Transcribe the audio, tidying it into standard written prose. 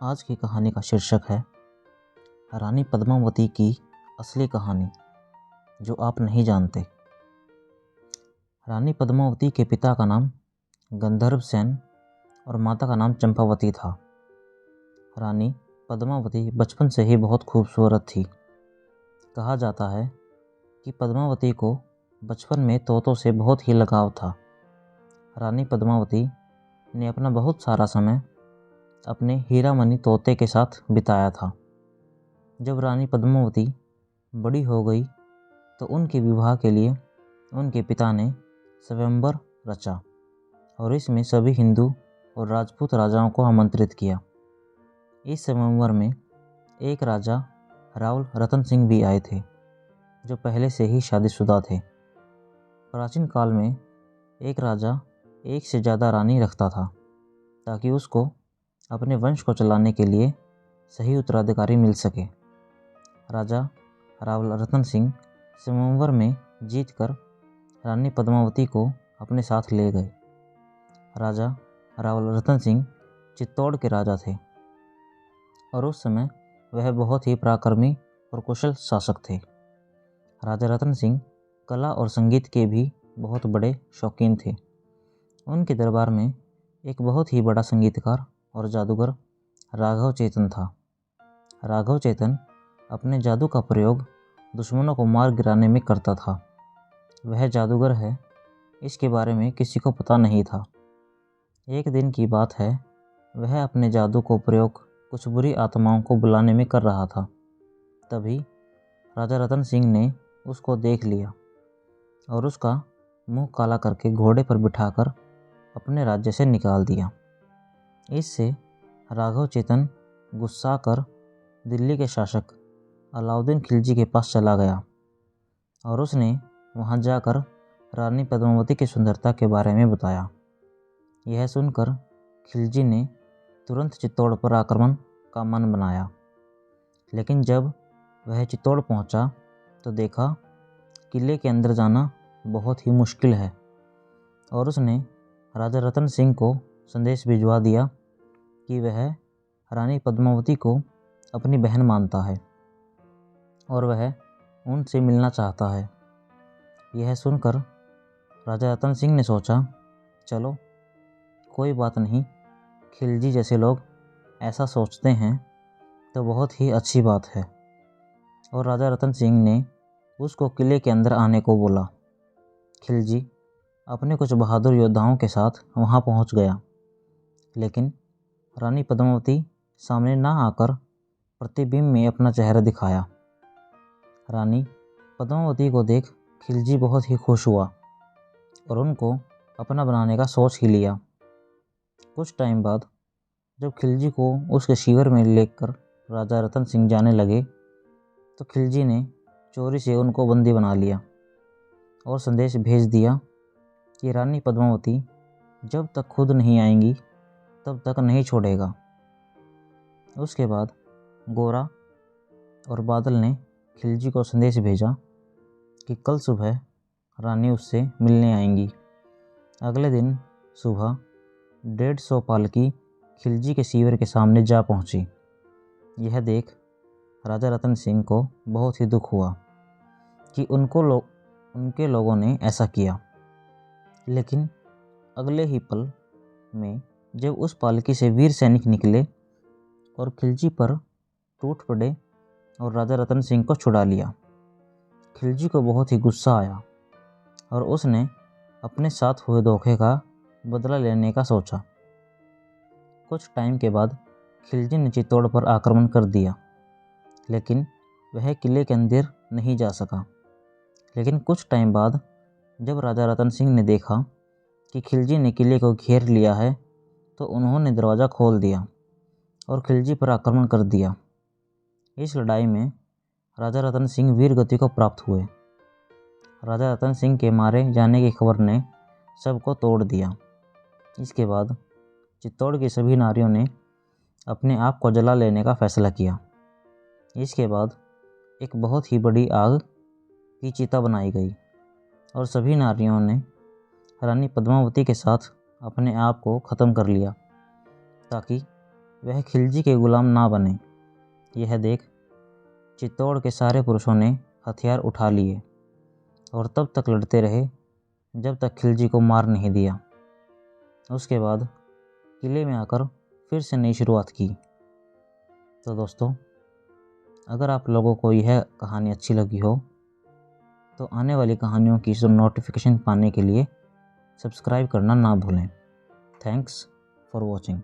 आज की कहानी का शीर्षक है रानी पद्मावती की असली कहानी जो आप नहीं जानते। रानी पद्मावती के पिता का नाम गंधर्व सेन और माता का नाम चंपावती था। रानी पद्मावती बचपन से ही बहुत खूबसूरत थी। कहा जाता है कि पद्मावती को बचपन में तोतों से बहुत ही लगाव था। रानी पद्मावती ने अपना बहुत सारा समय अपने हीरामणि तोते के साथ बिताया था। जब रानी पद्मावती बड़ी हो गई तो उनके विवाह के लिए उनके पिता ने स्वयंवर रचा और इसमें सभी हिंदू और राजपूत राजाओं को आमंत्रित किया। इस स्वयंवर में एक राजा रावल रतन सिंह भी आए थे जो पहले से ही शादीशुदा थे। प्राचीन काल में एक राजा एक से ज़्यादा रानी रखता था ताकि उसको अपने वंश को चलाने के लिए सही उत्तराधिकारी मिल सके। राजा रावल रतन सिंह स्वयंवर में जीतकर रानी पद्मावती को अपने साथ ले गए। राजा रावल रतन सिंह चित्तौड़ के राजा थे और उस समय वह बहुत ही पराक्रमी और कुशल शासक थे। राजा रतन सिंह कला और संगीत के भी बहुत बड़े शौकीन थे। उनके दरबार में एक बहुत ही बड़ा संगीतकार और जादूगर राघव चेतन था। राघव चेतन अपने जादू का प्रयोग दुश्मनों को मार गिराने में करता था। वह जादूगर है, इसके बारे में किसी को पता नहीं था। एक दिन की बात है, वह अपने जादू को प्रयोग कुछ बुरी आत्माओं को बुलाने में कर रहा था। तभी राजा रतन सिंह ने उसको देख लिया और उसका मुंह काला करके घोड़े पर बिठाकर अपने राज्य से निकाल दिया। इससे राघव चेतन गुस्सा कर दिल्ली के शासक अलाउद्दीन खिलजी के पास चला गया और उसने वहां जाकर रानी पद्मावती की सुंदरता के बारे में बताया। यह सुनकर खिलजी ने तुरंत चित्तौड़ पर आक्रमण का मन बनाया, लेकिन जब वह चित्तौड़ पहुंचा तो देखा किले के अंदर जाना बहुत ही मुश्किल है और उसने राजा रतन सिंह को संदेश भिजवा दिया कि वह रानी पद्मावती को अपनी बहन मानता है और वह उनसे मिलना चाहता है। यह सुनकर राजा रतन सिंह ने सोचा, चलो कोई बात नहीं, खिलजी जैसे लोग ऐसा सोचते हैं तो बहुत ही अच्छी बात है। और राजा रतन सिंह ने उसको किले के अंदर आने को बोला। खिलजी अपने कुछ बहादुर योद्धाओं के साथ वहां पहुंच गया, लेकिन रानी पद्मावती सामने ना आकर प्रतिबिंब में अपना चेहरा दिखाया। रानी पद्मावती को देख खिलजी बहुत ही खुश हुआ और उनको अपना बनाने का सोच ही लिया। कुछ टाइम बाद जब खिलजी को उसके शिविर में लेकर राजा रतन सिंह जाने लगे तो खिलजी ने चोरी से उनको बंदी बना लिया और संदेश भेज दिया कि रानी पद्मावती जब तक खुद नहीं आएंगी तब तक नहीं छोड़ेगा। उसके बाद गोरा और बादल ने खिलजी को संदेश भेजा कि कल सुबह रानी उससे मिलने आएंगी। अगले दिन सुबह 150 पालकी खिलजी के शिविर के सामने जा पहुंची। यह देख राजा रतन सिंह को बहुत ही दुख हुआ कि उनके लोगों ने ऐसा किया, लेकिन अगले ही पल में जब उस पालकी से वीर सैनिक निकले और खिलजी पर टूट पड़े और राजा रतन सिंह को छुड़ा लिया, खिलजी को बहुत ही गुस्सा आया और उसने अपने साथ हुए धोखे का बदला लेने का सोचा। कुछ टाइम के बाद खिलजी ने चित्तौड़ पर आक्रमण कर दिया, लेकिन वह किले के अंदर नहीं जा सका। लेकिन कुछ टाइम बाद जब राजा रतन सिंह ने देखा कि खिलजी ने किले को घेर लिया है तो उन्होंने दरवाज़ा खोल दिया और खिलजी पर आक्रमण कर दिया। इस लड़ाई में राजा रतन सिंह वीर गति को प्राप्त हुए। राजा रतन सिंह के मारे जाने की खबर ने सबको तोड़ दिया। इसके बाद चित्तौड़ की सभी नारियों ने अपने आप को जला लेने का फैसला किया। इसके बाद एक बहुत ही बड़ी आग की चिता बनाई गई और सभी नारियों ने रानी पद्मावती के साथ अपने आप को ख़त्म कर लिया ताकि वह खिलजी के गुलाम ना बने। यह देख चित्तौड़ के सारे पुरुषों ने हथियार उठा लिए और तब तक लड़ते रहे जब तक खिलजी को मार नहीं दिया। उसके बाद किले में आकर फिर से नई शुरुआत की। तो दोस्तों, अगर आप लोगों को यह कहानी अच्छी लगी हो तो आने वाली कहानियों की नोटिफिकेशन पाने के लिए सब्सक्राइब करना ना भूलें। Thanks for watching.